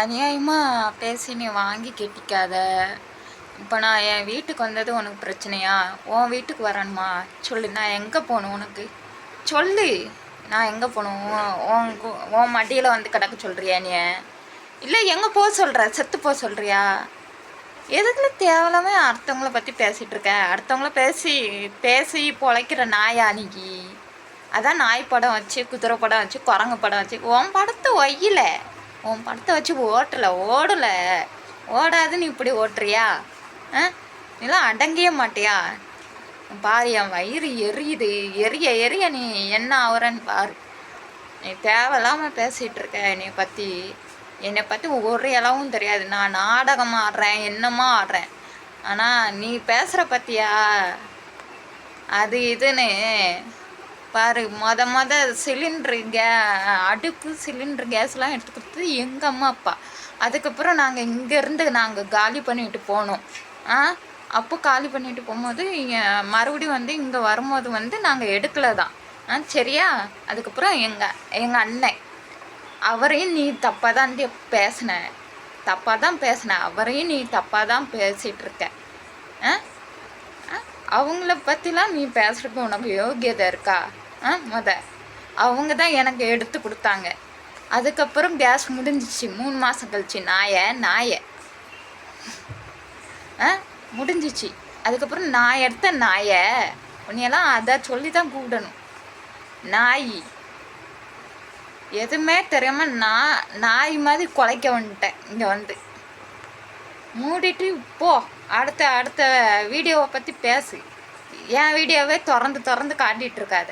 அநியாயமாக பேசி நீ வாங்கி கெட்டிக்காத. இப்போ நான் என் வீட்டுக்கு வந்தது உனக்கு பிரச்சனையா? உன் வீட்டுக்கு வரணுமா? சொல்லு, நான் எங்கே போகணும் உனக்கு? சொல்லு, நான் எங்கே போகணும்? உன் மடியில் வந்து கிடக்க சொல்கிறியா நீ? இல்லை எங்கே போக சொல்கிற? செத்து போக சொல்கிறியா? எதுக்குள்ள தேவையில்லாம அடுத்தவங்கள பற்றி பேசிகிட்டு இருக்க? அடுத்தவங்கள பேசி பேசி பொழைக்கிற நாயா அன்னைக்கு? அதான் நாய் படம் வச்சு, குதிரை படம் வச்சு, குரங்கு படம் வச்சு, உன் படத்தை ஒய்யல, உன் படத்தை வச்சு ஓடலை ஓடாதுன்னு இப்படி ஓட்டுறியா? நீலாம் அடங்கிய மாட்டியா? பாரு, என் வயிறு எரியுது, எரிய நீ என்ன ஆகுறன்னு பாரு. நீ தேவையில்லாமல் பேசிகிட்டு இருக்க. என்னை பற்றி ஒரு இளவும் தெரியாது. நான் நாடகம் ஆடுறேன், என்னமா ஆடுறேன். ஆனால் நீ பேசுகிற பற்றியா அது இதுன்னு பாரு. மொத சிலிண்ட்ரு அடுப்பு சிலிண்டர் கேஸ்லாம் எடுத்து கொடுத்தது எங்கள் அம்மா அப்பா. அதுக்கப்புறம் நாங்கள் இங்கேருந்து காலி பண்ணிட்டு போனோம். அப்போ காலி பண்ணிட்டு போகும்போது மறுபடியும் வந்து இங்கே வரும்போது வந்து நாங்கள் எடுக்கலை தான். சரியா? அதுக்கப்புறம் எங்கள் அண்ணன், அவரையும் நீ தப்பாக தான் பேசின. அவரையும் நீ தப்பாக தான் பேசிகிட்ருக்க. அவங்கள பற்றிலாம் நீ பேசுகிறதுக்கு உனக்கு யோகியதை இருக்கா? அவங்க தான் எனக்கு எடுத்து கொடுத்தாங்க. அதுக்கப்புறம் கேஸ் முடிஞ்சிச்சு 3 மாதம் கழிச்சு. நாயை முடிஞ்சிச்சு. அதுக்கப்புறம் நான் எடுத்த நாயை உன்னையெல்லாம் அதை சொல்லி தான் கூப்பிடணும். நாய் எதுவுமே தெரியாமல் நாய் மாதிரி குலைக்க வந்துட்டேன். இங்கே வந்து மூடிட்டு போ. அடுத்த வீடியோவை பற்றி பேசு. என் வீடியோவே திறந்து காட்டிகிட்டு இருக்காத.